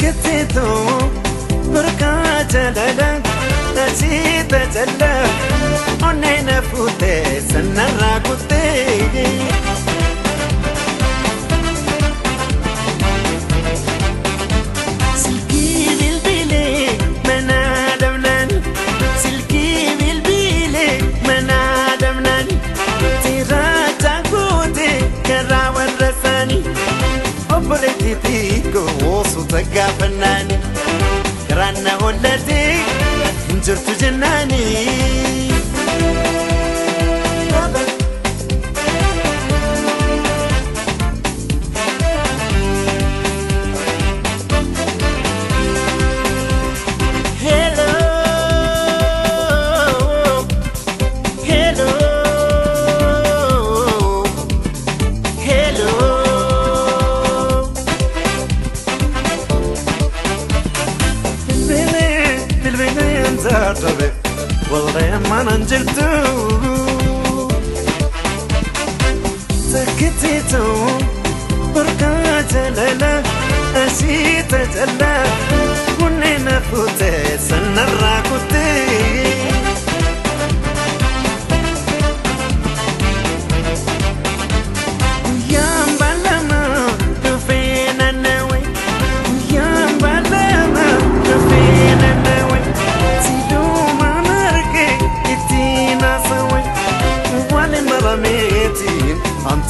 سكتتو بركات للا نسيت جلا ونينا فوتي سنرا كنتي تيكو وصو تقافناني كرانا ولدي انجرت جناني والله ما ننجلتو سكتيتو بركات للا أسيت جلا ونينا فوتي سنرا كنتي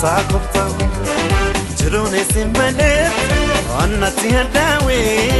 ساقطة جروني سملت عنتي هداوي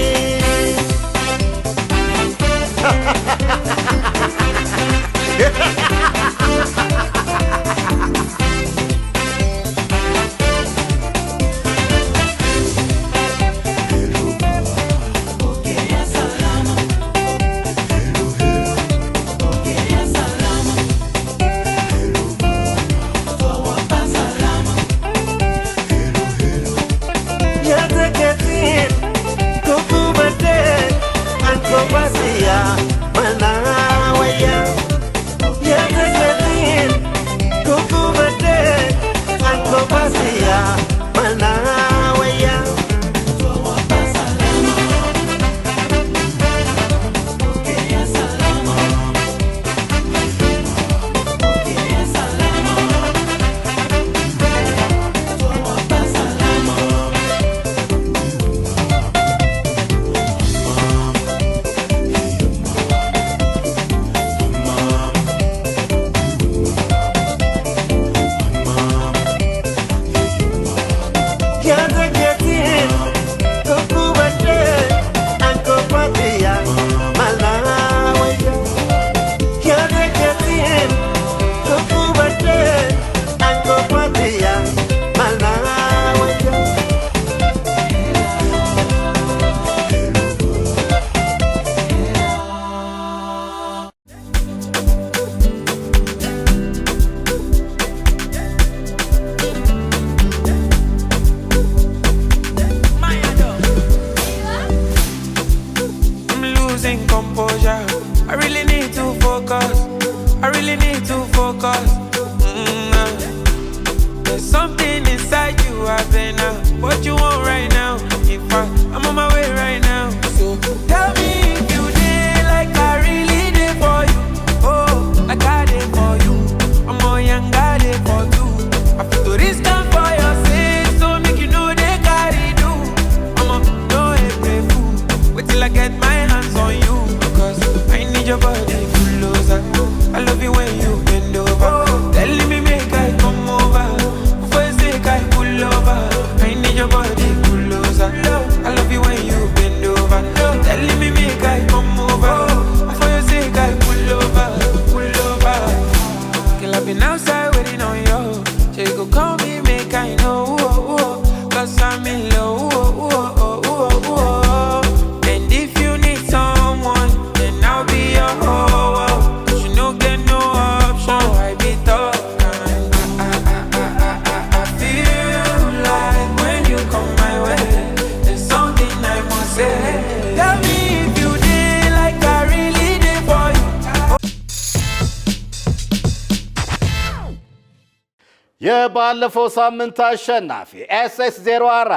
የባለፈው ሳምንት አሸናፊ SS04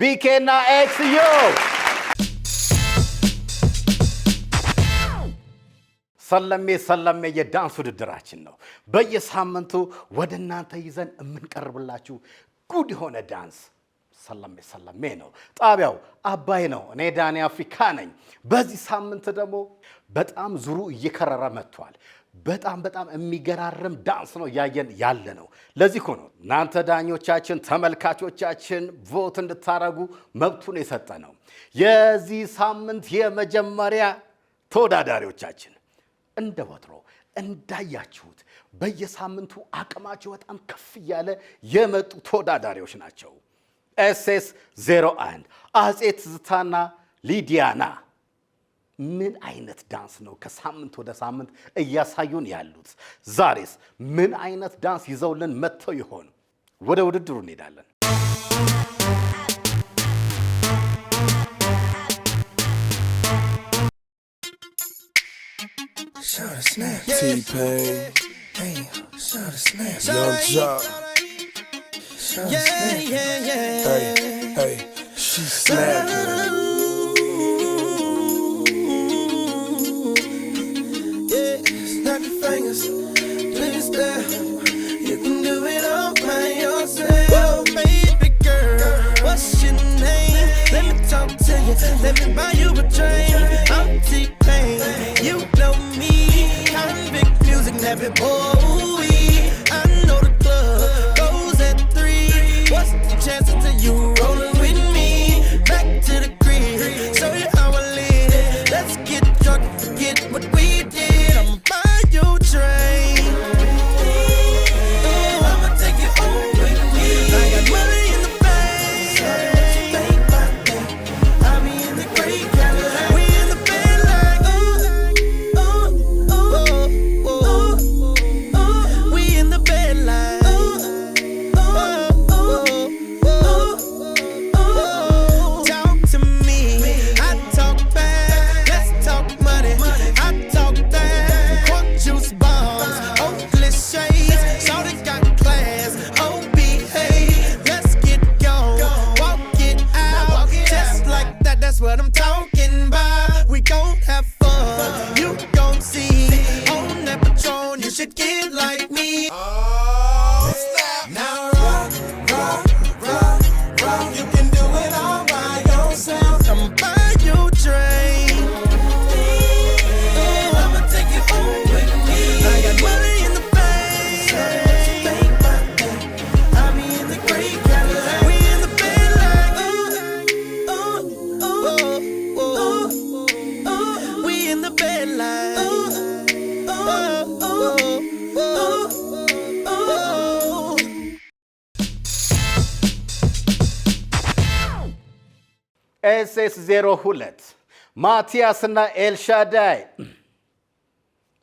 ቢኬና ኤክስዮ ሰለሜ የዳንስ ውድድራችን ነው። በየሳምንቱ ወደ እናንተ ይዘን የምንቀርብላችሁ ጉድ የሆነ ዳንስ ሰለሜ ነው። ጣቢያው አባይ ነው። እኔ ዳኒ አፍሪካ ነኝ። በዚህ ሳምንት ደግሞ በጣም ዙሩ እየከረረ መጥቷል። በጣም የሚገራርም ዳንስ ነው ያየን ያለ ነው። ለዚህ እኮ ነው እናንተ ዳኞቻችን ተመልካቾቻችን ቮት እንድታረጉ መብቱን የሰጠ ነው። የዚህ ሳምንት የመጀመሪያ ተወዳዳሪዎቻችን እንደ ወትሮ እንዳያችሁት በየሳምንቱ አቅማቸው በጣም ከፍ እያለ የመጡ ተወዳዳሪዎች ናቸው። ኤስኤስ 01 አጼ ትዝታና ሊዲያና ምን አይነት ዳንስ ነው ከሳምንት ወደ ሳምንት እያሳዩን ያሉት? ዛሬስ ምን አይነት ዳንስ ይዘውልን መጥተው ይሆን? ወደ ውድድሩ እንሄዳለን። T-Pain, Young Jock, hey, she snapping. Snap your fingers, please step. You can do it all by yourself. Baby girl, what's your name? Let me talk to you, let me buy you a drink. I'm T-Pain, you know me. Convict music, nappy boy. I know the club goes at 3. What's the chances of you rolling with me? Back to the crib, show you how I live. Let's get drunk, forget what we did. I'ma buy you a drink. Ooh, I'ma take you home with me. I got money in the bank. Sorry, what you think about that? I be in the great Cadillac. We in the bed like ooh, ooh, ooh, ooh, ooh. We in the bed like ooh, ooh, ooh, ooh. Talk to me, I talk back. Let's talk money, I talk that. Quart juice bombs, Oakley shades. Shawty got class, oh behave. Let's get gone, walk it out, just like that. That's what I'm talking about. We gon' have fun, you gon' see. On that Patron, you should get like me. Oh, snap! Now rock, rock, rock, rock. You can do it all by yourself. Come buy you a drink. Ooh, I'ma take you home with me. I got money in the bank. Sorry, what you think about that? I be in the great Cadillac. We in the bed like ooh, ooh, ooh, ooh, ooh. We in the bed like ooh, ooh, ooh, ooh, ooh. ኤስኤስ 02 ማቲያስና ኤልሻዳይ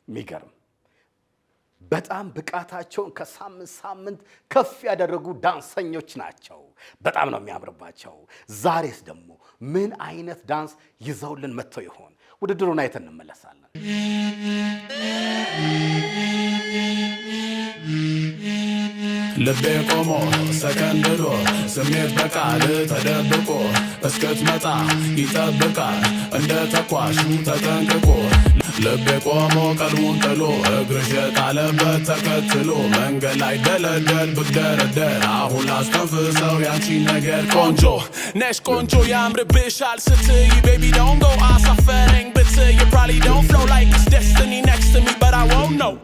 የሚገርም በጣም ብቃታቸውን ከሳምንት ከፍ ያደረጉ ዳንሰኞች ናቸው። በጣም ነው የሚያምርባቸው። ዛሬስ ደግሞ ምን አይነት ዳንስ ይዘውልን መጥተው ይሆን? ውድድሩን አይተን እንመለሳለን። ልቤ ቆሞ ሰከንድ ብሎ ስሜት በቃል ተደብቆ እስክትመጣ ይጠብቃል እንደ ተኳሹ ተጠንቅቆ። ልቤ ቆሞ ቀልቡን ጥሎ እግርሽ የጣለበት ተከትሎ መንገድ ላይ ደለደል ብደረደር አሁን ላስተንፍሰው ያንቺን ነገር። ቆንጆ ነሽ ቆንጆ ያምርብሻል ስትይ baby don't go አሳፈረኝ ብትይ you probably don't flow like it's destiny next to me but I won't know።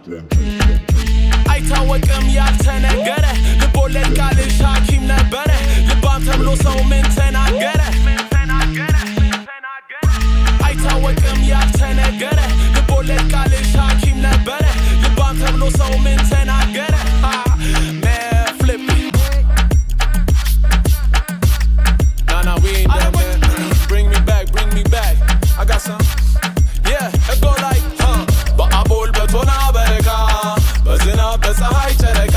አይታወቅም ያልተነገረ ልቦለድ ቃልሽ ሐኪም ነበረ ልባም ተብሎ ሰው ምን ተናገረ? አይታወቅም ያልተነገረ ልቦለድ ቃልሽ ሐኪም ነበረ ልባም ተብሎ ሰው ምን ተናገረ? Man flip Nah we ain't done man. Bring me back I got some Yeah it go like በአቦል በቶና በረካ በዝናብ በፀሐይ ጨረቃ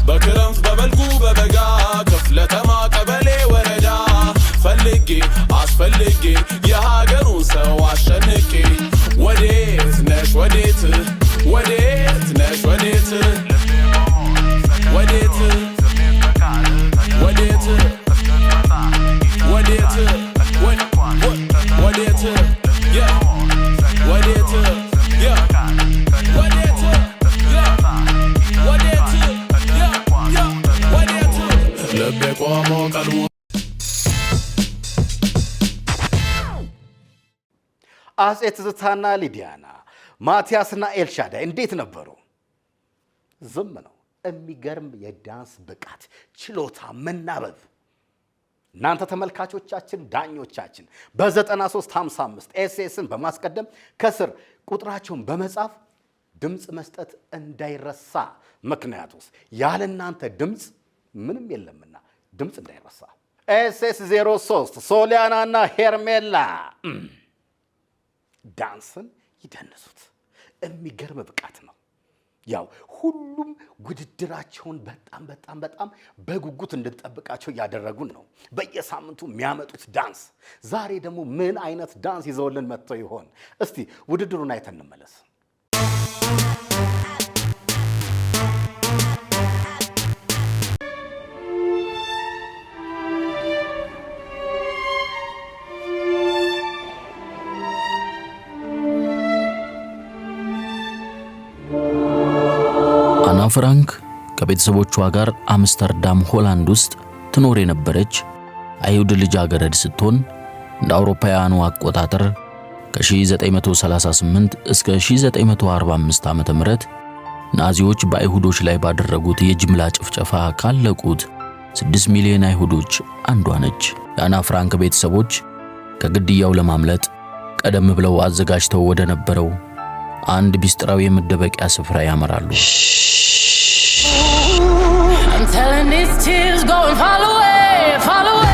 በክረምት በበልጉ በበጋ ክፍለተማ ቀበሌ ወረዳ አጼ ትዝታና ሊዲያና ማቲያስና ኤልሻዳይ እንዴት ነበሩ? ዝም ነው። የሚገርም የዳንስ ብቃት፣ ችሎታ፣ መናበብ። እናንተ ተመልካቾቻችን፣ ዳኞቻችን በ9355 ኤስኤስን በማስቀደም ከስር ቁጥራቸውን በመጻፍ ድምፅ መስጠት እንዳይረሳ። ምክንያቱስ ያለ እናንተ ድምፅ ምንም የለምና ድምፅ እንዳይረሳ። ኤስኤስ 03 ሶሊያናና ሄርሜላ ዳንስን ይደንሱት። የሚገርም ብቃት ነው። ያው ሁሉም ውድድራቸውን በጣም በጉጉት እንድንጠብቃቸው እያደረጉን ነው። በየሳምንቱ የሚያመጡት ዳንስ። ዛሬ ደግሞ ምን አይነት ዳንስ ይዘውልን መጥተው ይሆን? እስቲ ውድድሩን አይተን እንመለስ። አና ፍራንክ ከቤተሰቦቿ ጋር አምስተርዳም ሆላንድ ውስጥ ትኖር የነበረች አይሁድ ልጃገረድ ስትሆን እንደ አውሮፓውያኑ አቆጣጠር ከ1938 እስከ 1945 ዓ.ም ናዚዎች በአይሁዶች ላይ ባደረጉት የጅምላ ጭፍጨፋ ካለቁት 6 ሚሊዮን አይሁዶች አንዷ ነች። የአና ፍራንክ ቤተሰቦች ከግድያው ለማምለጥ ቀደም ብለው አዘጋጅተው ወደ ነበረው አንድ ሚስጥራዊ የመደበቂያ ስፍራ ያመራሉ። I'm telling these tears go and fall away, fall away.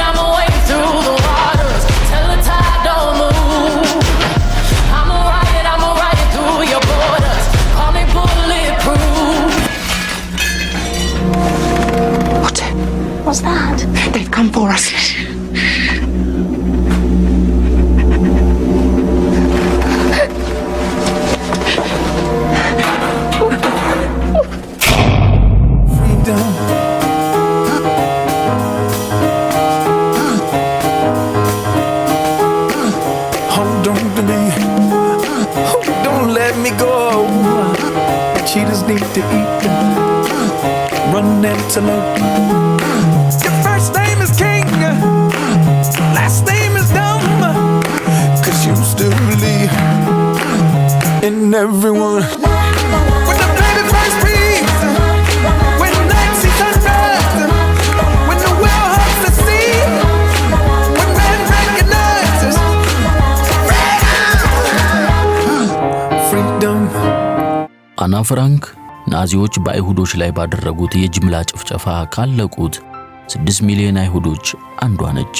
I'm away through the waters, tell the tide don't move. I'm a riot through your borders, call me bulletproof. What's that? They've come for us. Freedom. Hold on to me. Don't let me go. Cheetahs need to eat. Run antelope. Your first name is King. Last name is Dumb. 'Cause you still believe in everyone. When the baby first beats, when the night sees unrest, when the whale hugs the sea, when man recognizes freedom. አና ፍራንክ ናዚዎች በአይሁዶች ላይ ባደረጉት የጅምላ ጭፍጨፋ ካለቁት 6 ሚሊዮን አይሁዶች አንዷ ነች።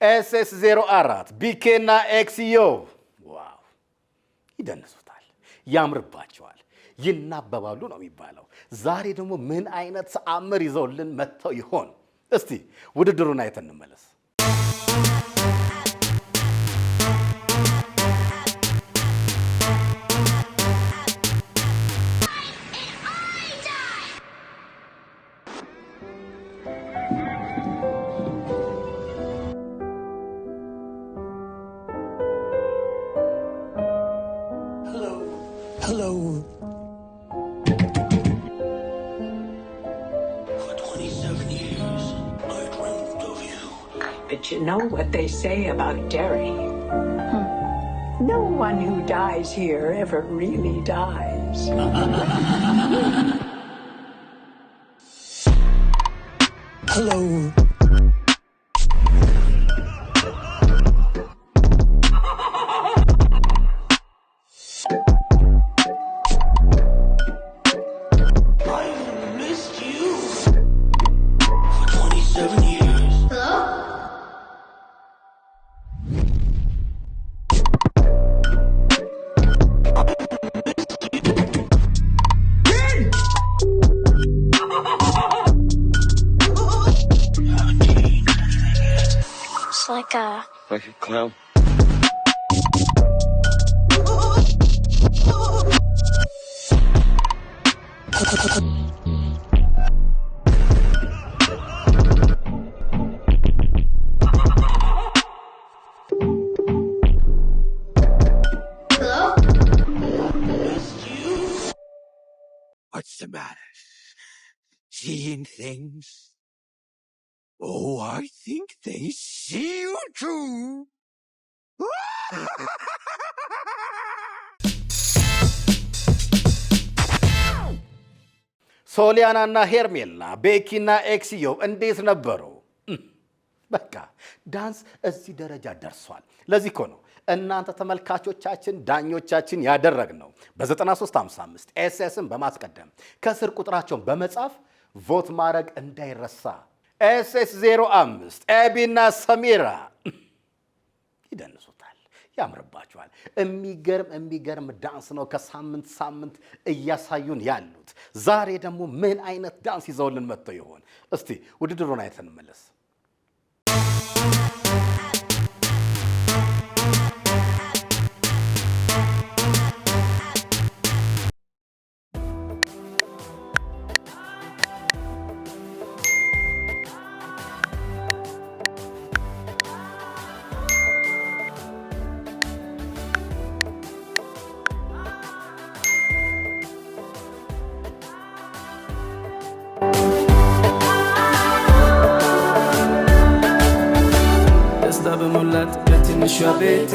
ኤስኤስ 04 ቢኬና ኤክስዮ ዋው! ይደንሱታል፣ ያምርባቸዋል፣ ይናበባሉ ነው የሚባለው። ዛሬ ደግሞ ምን አይነት ተአምር ይዘውልን መጥተው ይሆን? እስቲ ውድድሩን አይተን እንመለስ። Hello. For 27 years, I dreamed of you. But you know what they say about Derry? No one who dies here ever really dies. Hello. I missed you. For 27 years. It's like a clown. What's the matter? Seeing things? Oh, I think they see you too. ሶሊያናና ሄርሜላ ቤኪና ኤክስዮ እንዴት ነበሩ? በቃ ዳንስ እዚህ ደረጃ ደርሷል። ለዚህ እኮ ነው እናንተ ተመልካቾቻችን ዳኞቻችን ያደረግነው በ9355 ኤስኤስን በማስቀደም ከስር ቁጥራቸውን በመጻፍ ቮት ማድረግ እንዳይረሳ። ኤስኤስ 05 ኤቢና ሰሚራ ይደንሱታል፣ ያምርባቸዋል። የሚገርም ዳንስ ነው ከሳምንት ሳምንት እያሳዩን ያሉት። ዛሬ ደግሞ ምን አይነት ዳንስ ይዘውልን መጥተው ይሆን? እስቲ ውድድሩን አይተን እንመለስ። በሞላት በትንሿ ቤቴ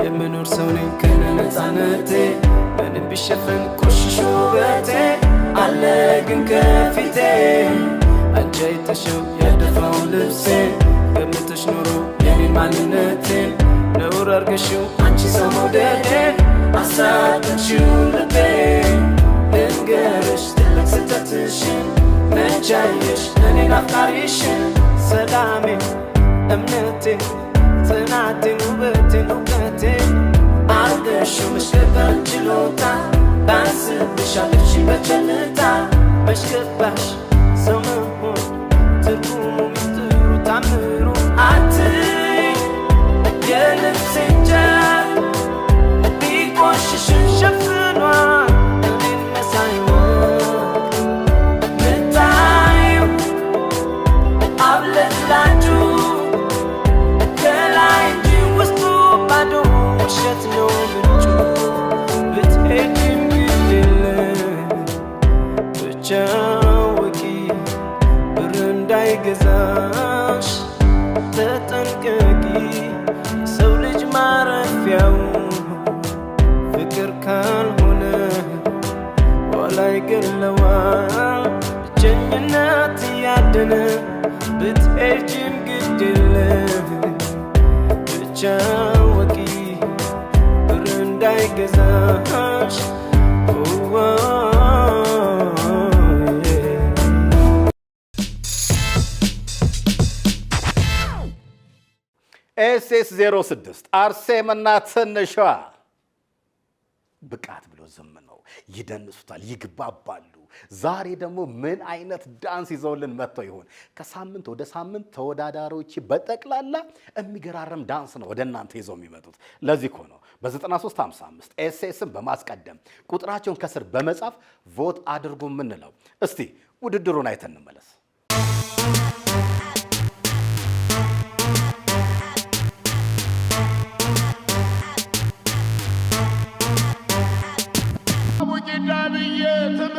የምኖር ሰው ነኝ ከነፃነቴ ምንም ቢሸፈን ቆሽሾ ውበቴ አለ ግን ከፊቴ አንቺ አይተሽው ያደፋውን ልብሴ ገምተሽ ኖሮ የኔን ማንነቴን ነውር አርገሽው አንቺ ሰው መውደዴ አሳብንሽው ልቤ ልንገርሽ ትልቅ ስህተትሽን መቻየሽ እኔን አፍቃሪሽን ሰላሜ እምነቴ ጽናቴን ውበቴን እውቀቴን አርገሽው መሽከርከር ችሎታ ባንስብሽ አለፍሽ በቸልታ መሽገባሽ ሰው መሆን ትርጉሙ ሚስጥሩ ታምሩ አትይ የልብሴን ጫፍ ቢቆሽሽን ሸፍኗል እኔን መሳይ ምታዩ አብለላችሁ ውሸት ነው ምንጩ ብትሄጂም ግድ የለም ብቻ ወቂ ብር እንዳይገዛሽ ተጠንቀቂ ሰው ልጅ ማረፊያው ፍቅር ካልሆነ ኋላ ይገለዋል ብቸኝነት እያደነ ብትሄጂም ግድ የለም ብቻ ወቂ እንዳይገዛሽ ኤስኤስ 06 አርሴምና ትንሿ ብቃት ብሎ ዝም ነው። ይደንሱታል፣ ይግባባሉ። ዛሬ ደግሞ ምን አይነት ዳንስ ይዘውልን መጥተው ይሆን? ከሳምንት ወደ ሳምንት ተወዳዳሪዎች በጠቅላላ የሚገራረም ዳንስ ነው ወደ እናንተ ይዘው የሚመጡት። ለዚህ እኮ ነው በ9355 ኤስኤስን በማስቀደም ቁጥራቸውን ከስር በመጻፍ ቮት አድርጉ የምንለው። እስቲ ውድድሩን አይተን እንመለስ።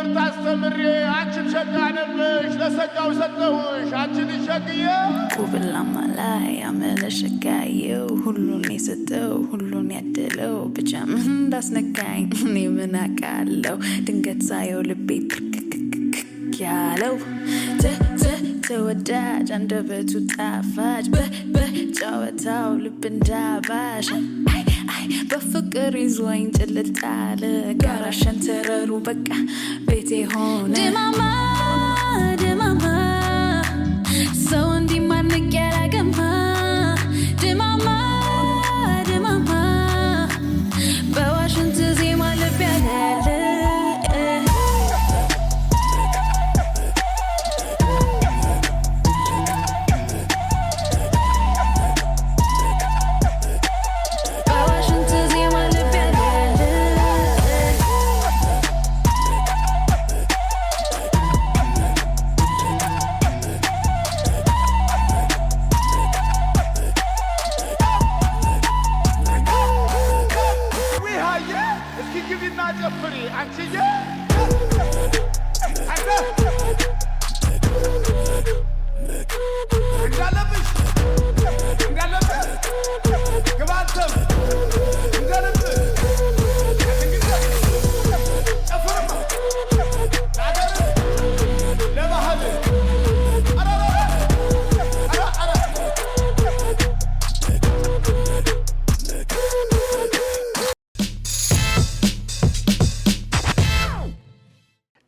ትምህርት አስተምሬ አንቺን ሸጋ ነበሽ ለሰጋው ሰጠሁሽ አንቺን ሸግዬ ቁብላማ ላይ አመለሸጋየው ሁሉን የሰጠው ሁሉን ያደለው ብቻ ምን እንዳስነካኝ እኔ ምን አውቃለሁ። ድንገት ሳየው ልቤ ትክክክ ያለው ተወዳጅ አንደበቱ ጣፋጭ በጨዋታው ልብ እንዳባሽ በፍቅር ይዞኝ ጭልጥ አለ ጋራ ሸንተረሩ በቃ ቤቴ ሆነ ድማማ ድማማ ሰው እንዲማንቅ ያላገማ ድማማ ድማማ በዋሽንት ዜማ ልብ ያለ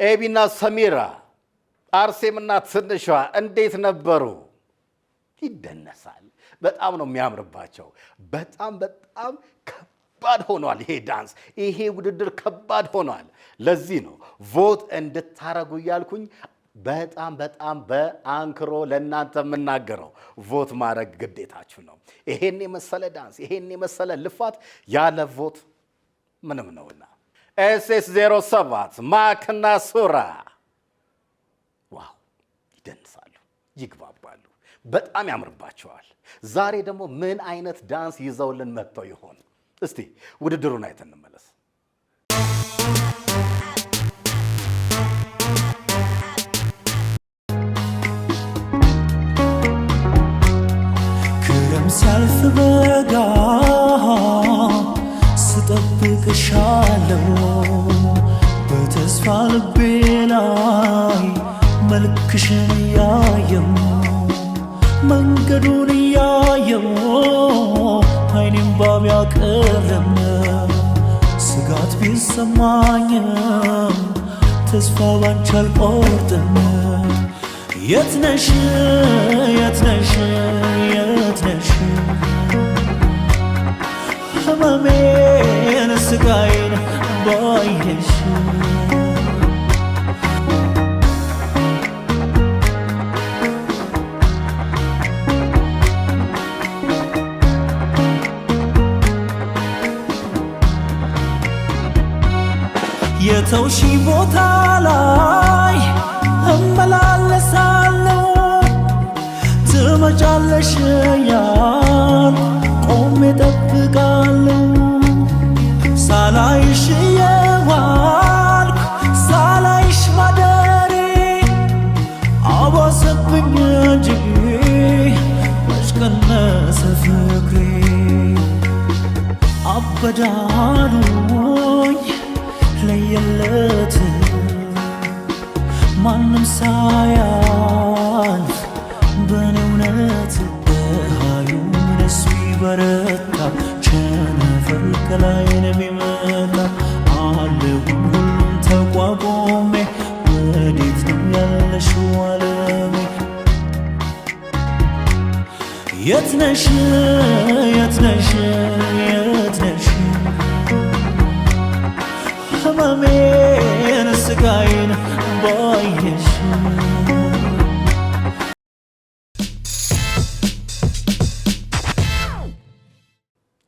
ኤቢና ሰሚራ አርሴምና ትንሿ እንዴት ነበሩ? ይደነሳል። በጣም ነው የሚያምርባቸው። በጣም ከባድ ሆኗል ይሄ ዳንስ፣ ይሄ ውድድር ከባድ ሆኗል። ለዚህ ነው ቮት እንድታረጉ እያልኩኝ በጣም በአንክሮ ለእናንተ የምናገረው። ቮት ማድረግ ግዴታችሁ ነው። ይሄን የመሰለ ዳንስ፣ ይሄን የመሰለ ልፋት ያለ ቮት ምንም ነውና SS07 ማክና ሱራ ዋው ይደንሳሉ፣ ይግባባሉ፣ በጣም ያምርባቸዋል። ዛሬ ደግሞ ምን አይነት ዳንስ ይዘውልን መጥተው ይሆን? እስቲ ውድድሩን አይተን እንመለስ። ክረም ሲያልፍ በጋ ስጠብቅሻለሁ በተስፋ ልቤ ላይ መልክሽን እያየው መንገዱን እያየው አይኔም ባቢያቀረም ስጋት ቢሰማኝም ተስፋ ባንቺ አልቆርጥም። የትነሽ የትነሽ የትነሽ ህመሜን ስቃይን ባየሽ የተውሺ ቦታ ላይ እመላለሳለሁ ትመጫለሽ ያል ቆሜ ጠብቃለሁ ሳላይሽ የዋልኩ ሳላይሽ ማደሬ አባሰብኝ እንጂ መች ቀነሰ ፍቅሬ አበዳሉኝ ለየለት ማንም ሳያልፍ በኔ እውነት ፀሐዩ ነሱ ይበረታ ቸነፈር ከላይ ነው የሚመጣ አለሁኝ ሁሉም ተቋቁሜ ወዴት ነው ያለሽው ዓለሜ የትነሽ የትነሽ የትነሽ ህመሜን ስቃይን ባየሽ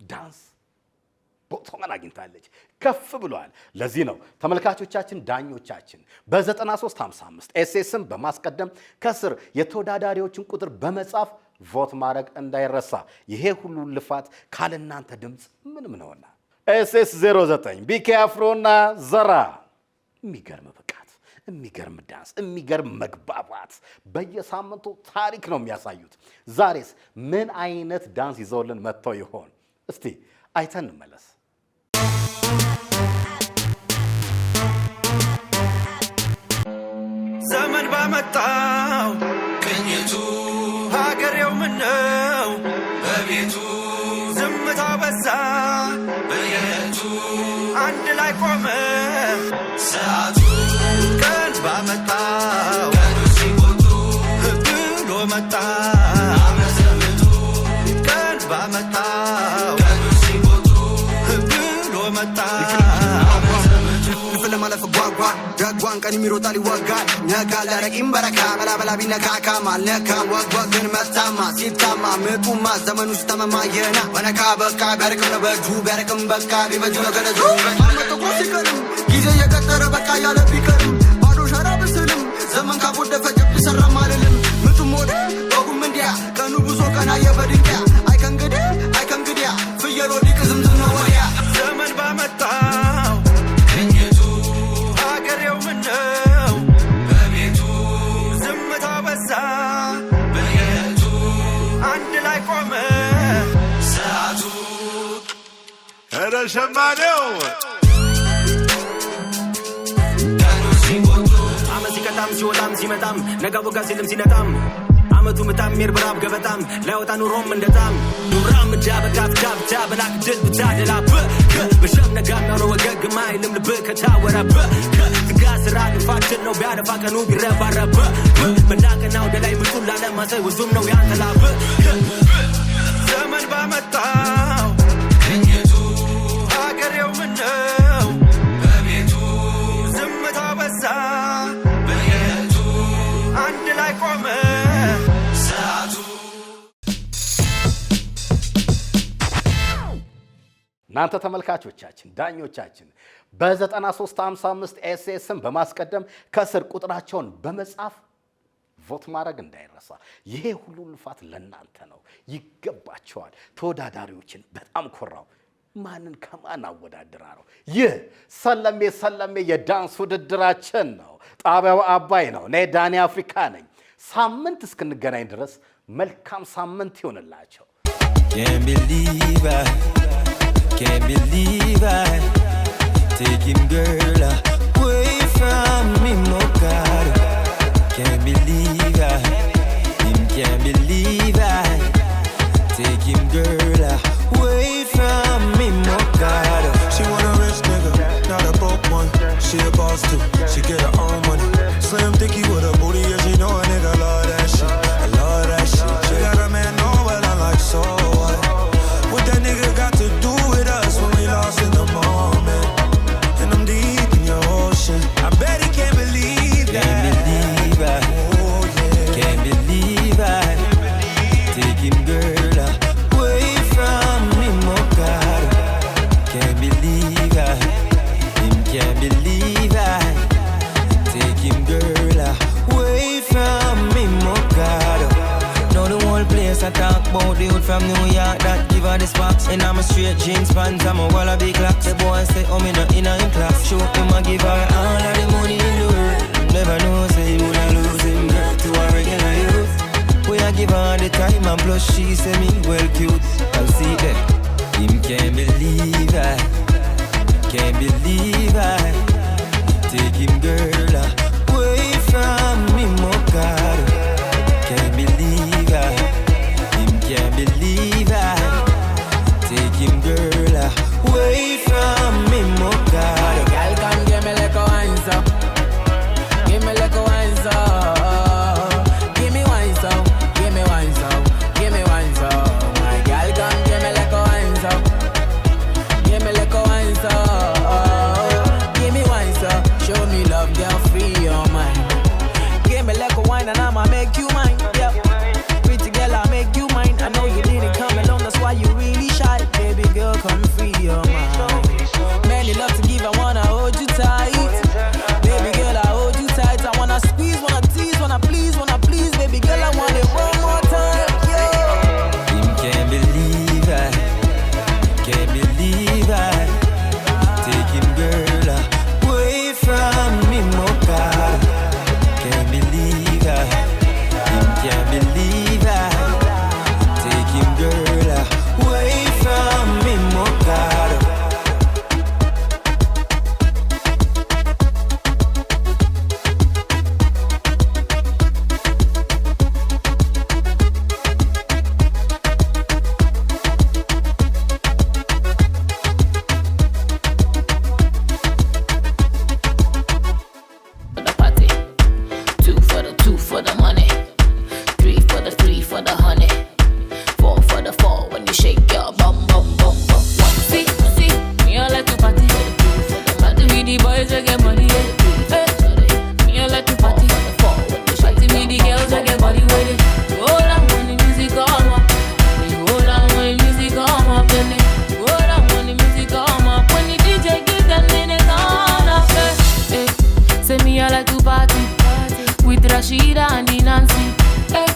ዳንስ ቦታዋን አግኝታለች፣ ከፍ ብሏል። ለዚህ ነው ተመልካቾቻችን ዳኞቻችን በ9355 ኤስኤስን በማስቀደም ከስር የተወዳዳሪዎችን ቁጥር በመጻፍ ቮት ማድረግ እንዳይረሳ። ይሄ ሁሉ ልፋት ካለናንተ ድምፅ ምንም ነውና SS09 ቢኬ አፍሮና ዘራ የሚገርም ብቃት፣ የሚገርም ዳንስ፣ የሚገርም መግባባት በየሳምንቱ ታሪክ ነው የሚያሳዩት። ዛሬስ ምን አይነት ዳንስ ይዘውልን መጥተው ይሆን? እስቲ አይተን እንመለስ። ዘመን ባመጣው ቅኝቱ ሀገሬው ምነው በቤቱ ዝምታ በዛ በየቱ አንድ ላይ ቆመ ሰዓቱ ቀን ባመጣው ቀኑ ሲቆጡ ብሎ መጣ አመዘምቱ ቀን ባመጣው ቀኑ ሲቆጡ ብሎ መጣ ለማለፍ ጓጓ ደጓን ቀን የሚሮጣል ይወጋል ነጋል ለረቂም በረካ በላበላ ቢነካካ ማልነካም ወግወግን መታማ ሲታማ ምጡማ ዘመኑ ሲተመማ የና በነካ በቃ ቢያርቅም ነበጁ ቢያርቅም በቃ ቢበጁ ነገረጁ አልመጠቆ ሲቀርም ጊዜ የቀጠረ በቃ ያለ ቢቀርም ባዶ ሸራ ብስልም ዘመን ካጎደፈ ጀብ ሰራም አልልም ምጡም ወደ ወጉም እንዲያ ቀኑ ብዙ ቀና የበድንቅያ አይከንግዲያ ፍየል ወዲቅ ዝምዝም ነው ወዲያ ዘመን ባመጣው ሸማኔው አመት ሲቀጣም ሲወጣም ሲመጣም ነጋ ቦጋ ሲልም ሲነጣም አመቱ ምታምር ብራብ ገበጣም ላይወጣ ኑሮም እንደጣም ኑራም ጃበጋፍ ጃብጃ በላክ ድል ብቻ ደላብ በሸም ነጋም ነው ወገግ ማይልም ልብ ከታወረብ ትጋ ስራ ልፋችን ነው ቢያደፋ ቀኑ ቢረባረብ በላቀናው ደላይ ምጡን ላለማሳይ ውዙም ነው ያንተላብ ዘመን ባመጣው ከኘቱ ሀገሬው ምነው በቤቱ ዝምታ በዛ በየቱ አንድ ላይ ቆመ ሰዓቱ እናንተ ተመልካቾቻችን ዳኞቻችን በ9355 ኤስኤስን በማስቀደም ከስር ቁጥራቸውን በመጻፍ ቮት ማድረግ እንዳይረሳ። ይሄ ሁሉ ልፋት ለናንተ ነው፣ ይገባቸዋል። ተወዳዳሪዎችን በጣም ኮራው። ማንን ከማን አወዳድራ ነው? ይህ ሰለሜ ሰለሜ የዳንስ ውድድራችን ነው። ጣቢያው አባይ ነው። እኔ ዳኒ አፍሪካ ነኝ። ሳምንት እስክንገናኝ ድረስ መልካም ሳምንት ይሁንላችሁ። Can't believe I take him girl away from me, no God. Can't believe I can't believe I take him girl away from me, no God. She want a rich nigga, not a broke one. She a boss too, she get her own money. Slim thicky with a booty, yeah, she know a nigga love that shit. I love that shit. She got a man, no, but I'm like, so what? What that nigga got to do with us when we lost in the moment? And I'm deep in your ocean. I bet he can't believe that. Can't believe I, oh yeah. Can't believe I take him girl away from me, no God. Can't believe I can't believe I take him girl away from me, no God. Now the whole place I talk about the youth from New York that give her the sparks. And I'm a straight jeans pants, I'm a wall of big clocks. The boy say, oh me not in class. Show him I give her all of the money in the world. Never know say he woulda lose him girl to a regular youth. We I give her the time and plus she say me well cute. I'll see that him can't believe I can't believe I take him girl away from me, no God. Can't believe I can't believe I take him girl away from me, no God. Girl, come give me like a wine so. Give me like a wine so. Give me wine so. Give me wine so. Give me wine so. My girl, come give me like a wine so. Give me like a wine so. Give me wine so. Show me love, girl, free your mind. Give me like a wine and I'ma make you mine. Yeah. Pretty girl, I'll make you mine. I know you didn't come alone, that's why you really shy. Baby girl, come free your mind. Many love to give, I wanna hold you tight. Baby girl, I hold you tight. I wanna squeeze, wanna tease, wanna please. Baby girl, I want it one more time. Yeah. Him can't believe I can't believe I take him girl away from me, no God. Can't believe I can't believe I take him girl away from me, no God. For the party, two for the money, three for the honey, four for the four when you shake your bum bum bum bum. See, me I like to party, party with the boys that get money. Hey, me I like to party, party with the girls that get body with it. Hold on when the music come up, hold on when the music come up, then hold on when the music come up. When the DJ give them then it's on up. Hey, say me I like to party with Rashida and the Nancy. Hey,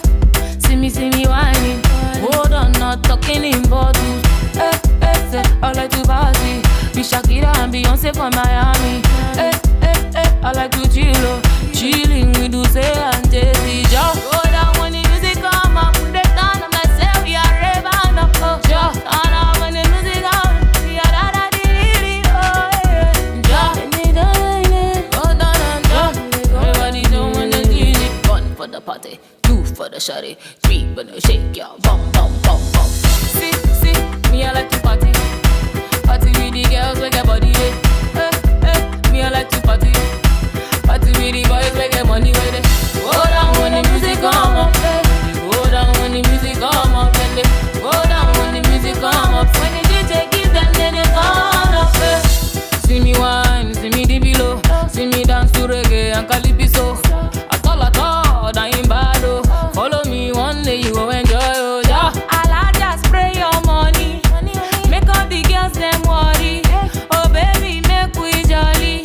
see me whining. Hold on, not talking in bottles. Hey, say I like to party with Shakira and Beyonce from Miami. Hey, I like to chilling with Duce and Jay-Z. Just hold on when the music come up. Put it down, I'm like, say we are raving up. Just hold on when the music come up. We are da-da-dee-dee-dee, oh yeah. Just hold on and everybody don't want to DJ. One for the party, two for the the shawty, 3 for the shake your bum bum bum bum. See, me I like to party, party with the girls with their body. Me I like to party, party with the boys with their money with it. Go down when the music come up, go down when the music come up, then they go down when the music come up. When the DJ give them, then they turn up. See me wine, see me dip below, see me dance to reggae and calypso. At all, that ain't bad oh. Follow me one day, you go enjoy oh yeah. I'll just spray your money, make all the girls them worry. Oh baby, make we jolly.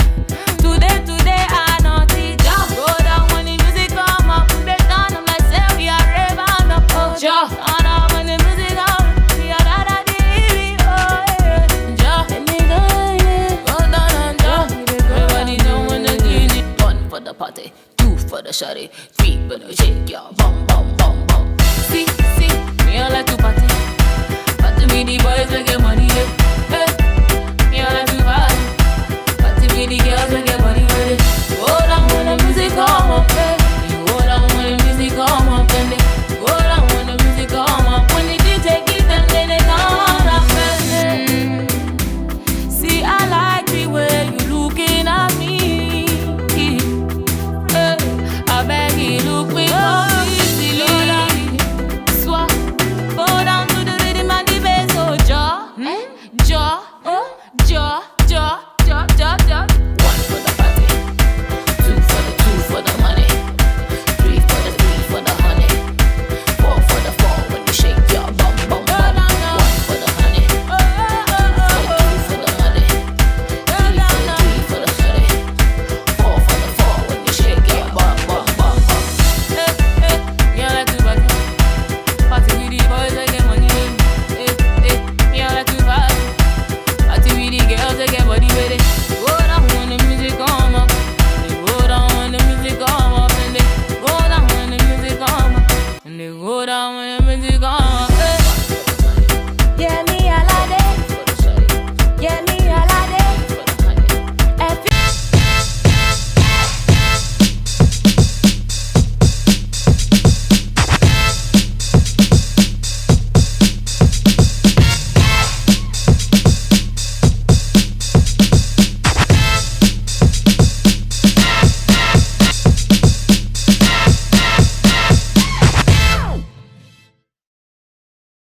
Today I naughty. Just go down when the music come up. They turn up like say we are raving up oh yeah. Turn up when the music come, we are da di oh yeah. Ja, let me go yeah. Go down and ja. Everybody know when the DJ. 1 for the party, 2 for the shawty, 3 for the shake your bum bum bum bum. See, me I like to party, party with the boys with get money yeah. Me I like to party, party with the girls with get money with it.